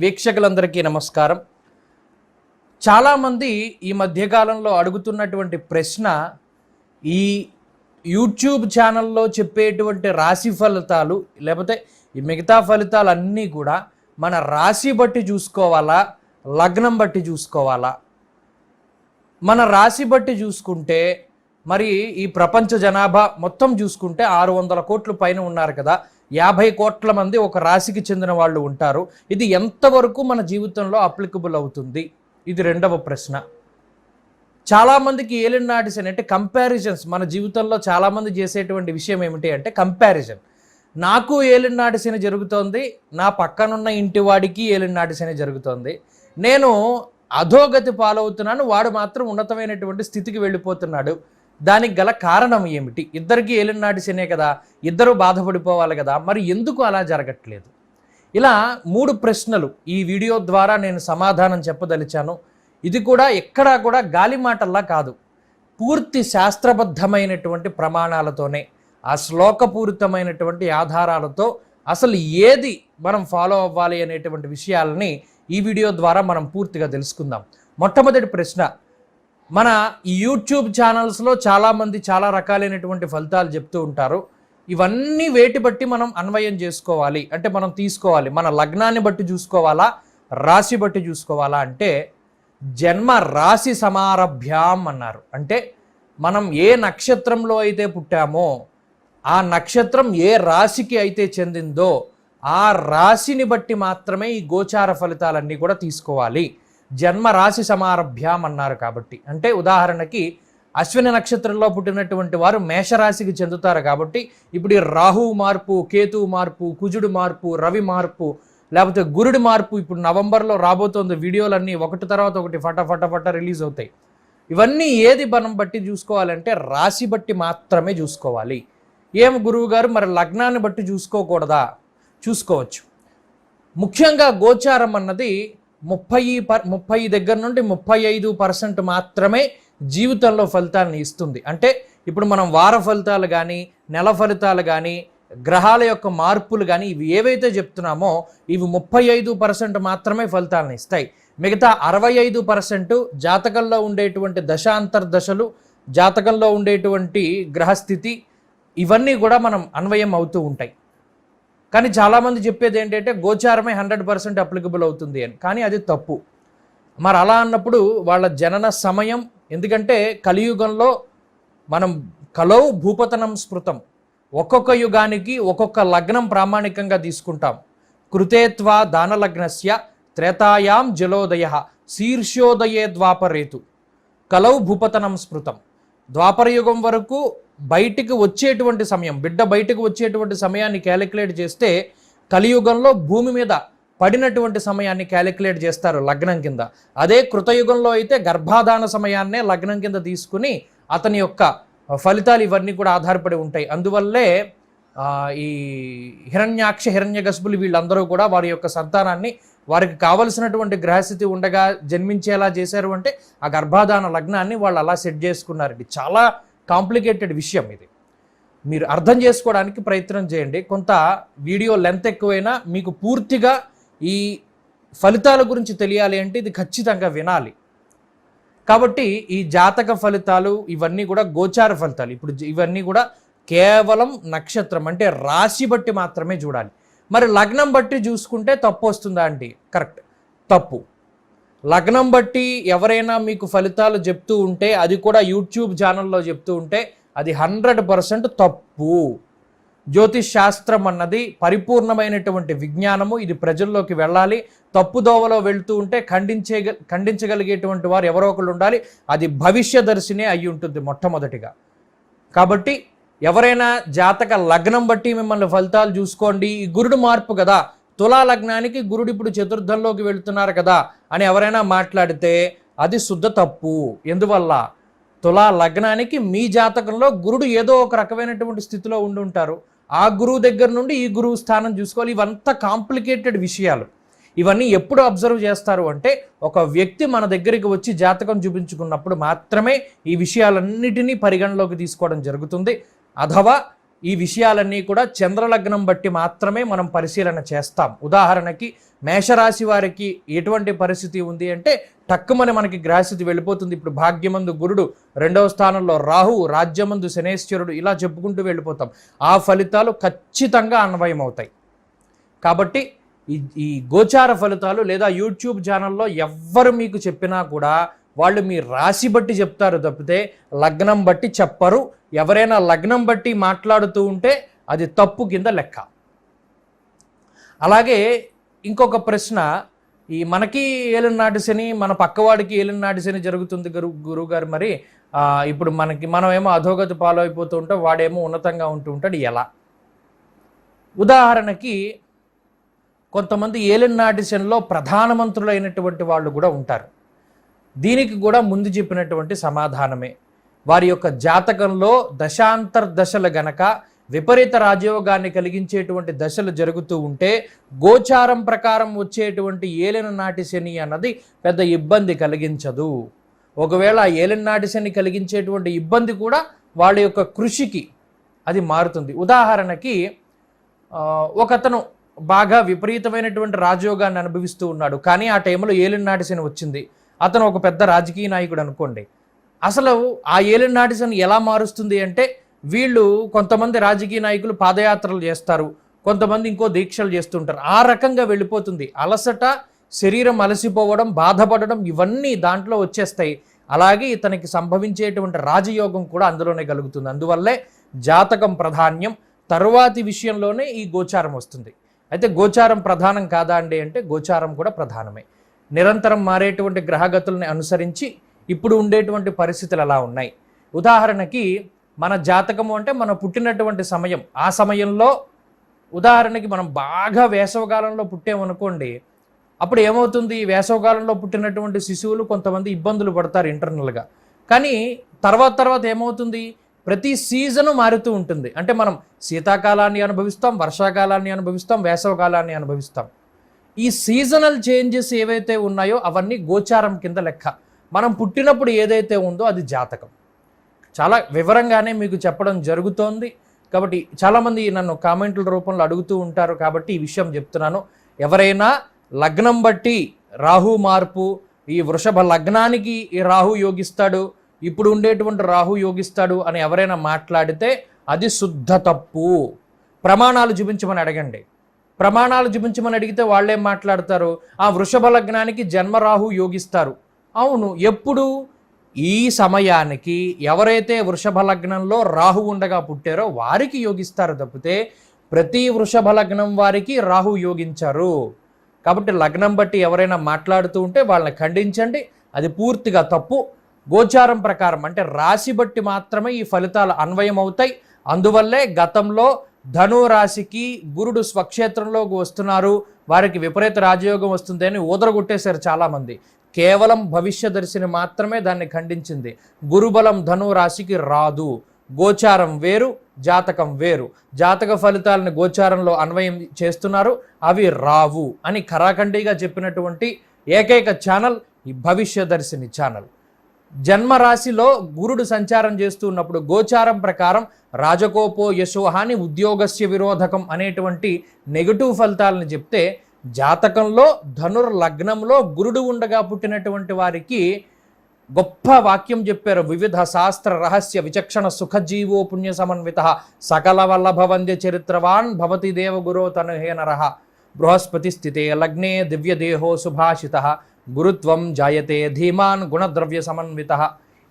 వీక్షకులందరికీ నమస్కారం. చాలామంది ఈ మధ్యకాలంలో అడుగుతున్నటువంటి ప్రశ్న, ఈ యూట్యూబ్ ఛానల్లో చెప్పేటువంటి రాశి ఫలితాలు లేకపోతే ఈ మిగతా ఫలితాలన్నీ కూడా మన రాశి బట్టి చూసుకోవాలా, లగ్నం బట్టి చూసుకోవాలా? మన రాశి బట్టి చూసుకుంటే మరి ఈ ప్రపంచ జనాభా మొత్తం చూసుకుంటే 600 కోట్ల పైన ఉన్నారు కదా, 50 కోట్ల మంది ఒక రాశికి చెందిన వాళ్ళు ఉంటారు. ఇది ఎంతవరకు మన జీవితంలో అప్లికబుల్ అవుతుంది? ఇది రెండవ ప్రశ్న. చాలామందికి ఏలినాటి శని అంటే కంపారిజన్స్, మన జీవితంలో చాలామంది చేసేటువంటి విషయం ఏమిటి అంటే కంపారిజన్. నాకు ఏలినాటి శని జరుగుతోంది, నా పక్కనున్న ఇంటి వాడికి ఏలినాటి శని జరుగుతోంది, నేను అధోగతి పాలవుతున్నాను, వాడు మాత్రం ఉన్నతమైనటువంటి స్థితికి వెళ్ళిపోతున్నాడు. దానికి గల కారణం ఏమిటి? ఇద్దరికి ఏలినాటి శనే కదా, ఇద్దరు బాధపడిపోవాలి కదా, మరి ఎందుకు అలా జరగట్లేదు? ఇలా 3 ప్రశ్నలు ఈ వీడియో ద్వారా నేను సమాధానం చెప్పదలిచాను. ఇది కూడా ఎక్కడా కూడా గాలి మాటల్లా కాదు, పూర్తి శాస్త్రబద్ధమైనటువంటి ప్రమాణాలతోనే, ఆ శ్లోకపూరితమైనటువంటి ఆధారాలతో అసలు ఏది మనం ఫాలో అవ్వాలి అనేటువంటి విషయాలని ఈ వీడియో ద్వారా మనం పూర్తిగా తెలుసుకుందాం. మొట్టమొదటి ప్రశ్న, మన ఈ యూట్యూబ్ ఛానల్స్లో చాలామంది చాలా రకాలైనటువంటి ఫలితాలు చెప్తూ ఉంటారు. ఇవన్నీ వేటి బట్టి మనం అన్వయం చేసుకోవాలి అంటే మనం తీసుకోవాలి, మన లగ్నాన్ని బట్టి చూసుకోవాలా, రాశి బట్టి చూసుకోవాలా అంటే జన్మ రాశి సమారభ్యాం అన్నారు. అంటే మనం ఏ నక్షత్రంలో అయితే పుట్టామో ఆ నక్షత్రం ఏ రాశికి అయితే చెందిందో ఆ రాశిని బట్టి మాత్రమే ఈ గోచార ఫలితాలన్నీ కూడా తీసుకోవాలి. జన్మ రాశి సమారభ్యాం అన్నారు కాబట్టి, అంటే ఉదాహరణకి అశ్విని నక్షత్రంలో పుట్టినటువంటి వారు మేషరాశికి చెందుతారు కాబట్టి ఇప్పుడు ఈ రాహువు మార్పు, కేతువు మార్పు, కుజుడు మార్పు, రవి మార్పు, లేకపోతే గురుడి మార్పు ఇప్పుడు నవంబర్లో రాబోతోంది. వీడియోలన్నీ ఒకటి తర్వాత ఒకటి ఫట రిలీజ్ అవుతాయి. ఇవన్నీ ఏది మనం బట్టి చూసుకోవాలంటే రాశి బట్టి మాత్రమే చూసుకోవాలి. ఏం గురువు గారు మరి లగ్నాన్ని బట్టి చూసుకోకూడదా? చూసుకోవచ్చు. ముఖ్యంగా గోచారం అన్నది 30 దగ్గర నుండి 35% మాత్రమే జీవితంలో ఫలితాలను ఇస్తుంది. అంటే ఇప్పుడు మనం వార ఫలితాలు కానీ, నెల ఫలితాలు కానీ, గ్రహాల యొక్క మార్పులు కానీ ఇవి ఏవైతే చెప్తున్నామో ఇవి 35% మాత్రమే ఫలితాలను ఇస్తాయి. మిగతా 65% జాతకంలో ఉండేటువంటి దశాంతర్దశలు, జాతకంలో ఉండేటువంటి గ్రహస్థితి, ఇవన్నీ కూడా మనం అన్వయం అవుతూ ఉంటాయి. కానీ చాలామంది చెప్పేది ఏంటంటే గోచారమే 100% అప్లికబుల్ అవుతుంది అని, కానీ అది తప్పు. మరి అలా అన్నప్పుడు వాళ్ళ జనన సమయం, ఎందుకంటే కలియుగంలో మనం కలౌ భూపతనం స్మృతం, ఒక్కొక్క యుగానికి ఒక్కొక్క లగ్నం ప్రామాణికంగా తీసుకుంటాం. కృతేత్వా దానలగ్నస్య త్రేతాయాం జలోదయ శీర్షోదయే ద్వాపరేతు కలౌ భూపతనం స్మృతం. ద్వాపరయుగం వరకు బయటికి వచ్చేటువంటి సమయం, బిడ్డ బయటకు వచ్చేటువంటి సమయాన్ని క్యాలిక్యులేట్ చేస్తే కలియుగంలో భూమి మీద పడినటువంటి సమయాన్ని క్యాలిక్యులేట్ చేస్తారు లగ్నం కింద. అదే కృతయుగంలో అయితే గర్భాధాన సమయాన్నే లగ్నం కింద తీసుకుని అతని యొక్క ఫలితాలు ఇవన్నీ కూడా ఆధారపడి ఉంటాయి. అందువల్లే ఈ హిరణ్యాక్ష హిరణ్యకశిపులు వీళ్ళందరూ కూడా వారి యొక్క సంతానాన్ని వారికి కావలసినటువంటి గ్రహస్థితి ఉండగా జన్మించేలా చేశారు. అంటే ఆ గర్భాధాన లగ్నాన్ని వాళ్ళు అలా సెట్ చేసుకున్నారు. ఇది చాలా కాంప్లికేటెడ్ విషయం. ఇది మీరు అర్థం చేసుకోవడానికి ప్రయత్నం చేయండి. కొంత వీడియో లెంత్ ఎక్కువైనా మీకు పూర్తిగా ఈ ఫలితాల గురించి తెలియాలి అంటే ఇది ఖచ్చితంగా వినాలి. కాబట్టి ఈ జాతక ఫలితాలు ఇవన్నీ కూడా గోచార ఫలితాలు. ఇప్పుడు ఇవన్నీ కూడా కేవలం నక్షత్రం అంటే రాశి బట్టి మాత్రమే చూడాలి. మరి లగ్నం బట్టి చూసుకుంటే తప్పు వస్తుందా అండి? కరెక్ట్, తప్పు. లగ్నం బట్టి ఎవరైనా మీకు ఫలితాలు చెప్తూ ఉంటే, అది కూడా యూట్యూబ్ ఛానల్లో చెప్తూ ఉంటే అది 100% తప్పు. జ్యోతిష్ శాస్త్రం అన్నది పరిపూర్ణమైనటువంటి విజ్ఞానము. ఇది ప్రజల్లోకి వెళ్ళాలి. తప్పుదోవలో వెళ్తూ ఉంటే ఖండించగలిగేటువంటి వారు ఎవరో ఒకళ్ళు ఉండాలి. అది భవిష్యదర్శినే అయి ఉంటుంది మొట్టమొదటిగా. కాబట్టి ఎవరైనా జాతక లగ్నం బట్టి మిమ్మల్ని ఫలితాలు చూసుకోండి, ఈ గురుడు మార్పు కదా, తులా లగ్నానికి గురుడు ఇప్పుడు చతుర్థంలోకి వెళుతున్నారు కదా అని ఎవరైనా మాట్లాడితే అది శుద్ధ తప్పు. ఎందువల్ల? తులా లగ్నానికి మీ జాతకంలో గురుడు ఏదో ఒక రకమైనటువంటి స్థితిలో ఉండి ఉంటారు. ఆ గురువు దగ్గర నుండి ఈ గురువు స్థానం చూసుకోవాలి. ఇవంతా కాంప్లికేటెడ్ విషయాలు. ఇవన్నీ ఎప్పుడు అబ్జర్వ్ చేస్తారు అంటే ఒక వ్యక్తి మన దగ్గరికి వచ్చి జాతకం చూపించుకున్నప్పుడు మాత్రమే ఈ విషయాలన్నిటినీ పరిగణలోకి తీసుకోవడం జరుగుతుంది. అథవా ఈ విషయాలన్నీ కూడా చంద్రలగ్నం బట్టి మాత్రమే మనం పరిశీలన చేస్తాం. ఉదాహరణకి మేషరాశి వారికి ఎటువంటి పరిస్థితి ఉంది అంటే టక్కుమని మనకి గ్రహస్థితి వెళ్ళిపోతుంది. ఇప్పుడు భాగ్యమందు గురుడు, 2వ స్థానంలో రాహువు, రాజ్యమందు శనేశ్వరుడు, ఇలా చెప్పుకుంటూ వెళ్ళిపోతాం. ఆ ఫలితాలు ఖచ్చితంగా అన్వయం అవుతాయి. కాబట్టి ఈ గోచార ఫలితాలు లేదా యూట్యూబ్ ఛానల్లో ఎవ్వరు మీకు చెప్పినా కూడా వాళ్ళు మీ రాశి బట్టి చెప్తారు తప్పితే లగ్నం బట్టి చెప్పరు. ఎవరైనా లగ్నం బట్టి మాట్లాడుతూ ఉంటే అది తప్పు కింద లెక్క. అలాగే ఇంకొక ప్రశ్న, ఈ మనకి ఏలినాటి శని, మన పక్కవాడికి ఏలినాటి శని జరుగుతుంది గురువుగారు, మరి ఇప్పుడు మనమేమో అధోగతి పాలు అయిపోతూ ఉంటాం, వాడేమో ఉన్నతంగా ఉంటూ ఉంటాడు, ఎలా? ఉదాహరణకి కొంతమంది ఏలినాటి శనిలో ప్రధానమంత్రులు అయినటువంటి వాళ్ళు కూడా ఉంటారు. దీనికి కూడా ముందు చెప్పినటువంటి సమాధానమే. వారి యొక్క జాతకంలో దశాంతర్దశలు గనక విపరీత రాజయోగాన్ని కలిగించేటువంటి దశలు జరుగుతూ ఉంటే గోచారం ప్రకారం వచ్చేటువంటి ఏలినాటి శని అన్నది పెద్ద ఇబ్బంది కలిగించదు. ఒకవేళ ఏలినాటి శని కలిగించేటువంటి ఇబ్బంది కూడా వాళ్ళ యొక్క కృషికి అది మారుతుంది. ఉదాహరణకి ఒకతను బాగా విపరీతమైనటువంటి రాజయోగాన్ని అనుభవిస్తూ ఉన్నాడు, కానీ ఆ టైంలో ఏలినాటి శని వచ్చింది. అతను ఒక పెద్ద రాజకీయ నాయకుడు అనుకోండి. అసలు ఆ ఏలినాటి శని ఎలా మారుస్తుంది అంటే, వీళ్ళు కొంతమంది రాజకీయ నాయకులు పాదయాత్రలు చేస్తారు, కొంతమంది ఇంకో దీక్షలు చేస్తుంటారు. ఆ రకంగా వెళ్ళిపోతుంది. అలసట, శరీరం అలసిపోవడం, బాధపడడం, ఇవన్నీ దాంట్లో వచ్చేస్తాయి. అలాగే ఇతనికి సంభవించేటువంటి రాజయోగం కూడా అందులోనే కలుగుతుంది. అందువల్లే జాతకం ప్రాధాన్యం, తరువాతి విషయంలోనే ఈ గోచారం వస్తుంది. అయితే గోచారం ప్రధానం కాదా అండి అంటే గోచారం కూడా ప్రధానమే. నిరంతరం మారేటువంటి గ్రహగతుల్ని అనుసరించి ఇప్పుడు ఉండేటువంటి పరిస్థితులు ఎలా ఉన్నాయి. ఉదాహరణకి మన జాతకము అంటే మనం పుట్టినటువంటి సమయం, ఆ సమయంలో ఉదాహరణకి మనం బాగా వేసవకాలంలో పుట్టామనుకోండి, అప్పుడు ఏమవుతుంది, వేసవకాలంలో పుట్టినటువంటి శిశువులు కొంతమంది ఇబ్బందులు పడతారు ఇంటర్నల్గా. కానీ తర్వాత ఏమవుతుంది, ప్రతి సీజను మారుతూ ఉంటుంది. అంటే మనం శీతాకాలాన్ని అనుభవిస్తాం, వర్షాకాలాన్ని అనుభవిస్తాం, వేసవకాలాన్ని అనుభవిస్తాం. ఈ సీజనల్ చేంజెస్ ఏవైతే ఉన్నాయో అవన్నీ గోచారం కింద లెక్క. మనం పుట్టినప్పుడు ఏదైతే ఉందో అది జాతకం. చాలా వివరంగానే మీకు చెప్పడం జరుగుతోంది. కాబట్టి చాలామంది నన్ను కామెంట్ల రూపంలో అడుగుతూ ఉంటారు, కాబట్టి ఈ విషయం చెప్తున్నాను. ఎవరైనా లగ్నం బట్టి రాహు మార్పు, ఈ వృషభ లగ్నానికి ఈ రాహు యోగిస్తాడు, ఇప్పుడు ఉండేటువంటి రాహు యోగిస్తాడు అని ఎవరైనా మాట్లాడితే అది శుద్ధ తప్పు. ప్రమాణాలు చూపించమని అడగండి. ప్రమాణాలు చూపించమని అడిగితే వాళ్ళేం మాట్లాడతారు, ఆ వృషభ లగ్నానికి జన్మరాహు యోగిస్తారు. అవును, ఎప్పుడు? ఈ సమయానికి ఎవరైతే వృషభ లగ్నంలో రాహు ఉండగా పుట్టారో వారికి యోగిస్తారు తప్పితే ప్రతి వృషభ లగ్నం వారికి రాహు యోగించారు. కాబట్టి లగ్నం బట్టి ఎవరైనా మాట్లాడుతూ ఉంటే వాళ్ళని ఖండించండి, అది పూర్తిగా తప్పు. గోచారం ప్రకారం అంటే రాశి బట్టి మాత్రమే ఈ ఫలితాలు అన్వయం అవుతాయి. అందువల్లే గతంలో ధను రాశికి గురుడు స్వక్షేత్రంలోకి వస్తున్నారు, వారికి విపరీత రాజయోగం వస్తుంది అని ఊదరగొట్టేశారు చాలామంది. కేవలం భవిష్యదర్శిని మాత్రమే దాన్ని ఖండించింది. గురుబలం ధను రాశికి రాదు. గోచారం వేరు, జాతకం వేరు. జాతక ఫలితాలను గోచారంలో అన్వయం చేస్తున్నారు, అవి రావు అని ఖరాఖండిగా చెప్పినటువంటి ఏకైక ఛానల్ ఈ భవిష్యదర్శిని ఛానల్. జన్మరాశిలో గురుడు సంచారం చేస్తూ ఉన్నప్పుడు గోచారం ప్రకారం రాజకోపో యశోహాని ఉద్యోగస్య విరోధకం అనేటువంటి నెగటివ్ ఫలితాలను చెప్తే, జాతకంలో ధనుర్ లగ్నంలో గురుడు ఉండగా పుట్టినటువంటి వారికి గొప్ప వాక్యం చెప్పారు. వివిధ శాస్త్ర రహస్య విచక్షణ సుఖజీవో పుణ్య సమన్విత సకల వల్లభ వంద్య చరిత్రవాన్ భవతి దేవ గురో తనుహే నరః బృహస్పతి స్థితే లగ్నే దివ్యదేహో సుభాషిత గురుత్వం జాయతే ధీమాన్ గుణద్రవ్య సమన్విత.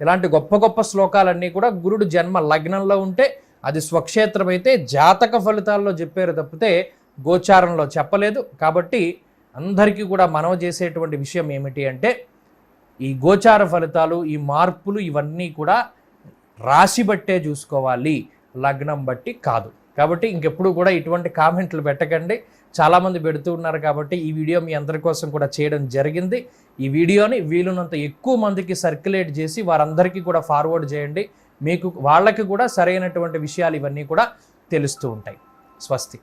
ఇలాంటి గొప్ప గొప్ప శ్లోకాలన్నీ కూడా గురుడు జన్మ లగ్నంలో ఉంటే అది స్వక్షేత్రమైతే జాతక ఫలితాల్లో చెప్పారు తప్పితే గోచారంలో చెప్పలేదు. కాబట్టి అందరికీ కూడా మనవ చేసేటువంటి విషయం ఏమిటి అంటే, ఈ గోచార ఫలితాలు, ఈ మార్పులు ఇవన్నీ కూడా రాశి బట్టే చూసుకోవాలి, లగ్నం బట్టి కాదు. కాబట్టి ఇంకెప్పుడు కూడా ఇటువంటి కామెంట్లు పెట్టకండి. చాలామంది పెడుతూ ఉన్నారు కాబట్టి ఈ వీడియో మీ అందరి కోసం కూడా చేయడం జరిగింది. ఈ వీడియోని వీలున్నంత ఎక్కువ మందికి సర్క్యులేట్ చేసి వారందరికీ కూడా ఫార్వర్డ్ చేయండి. మీకు వాళ్ళకి కూడా సరైనటువంటి విషయాలు ఇవన్నీ కూడా తెలుస్తూ ఉంటాయి. స్వస్తి.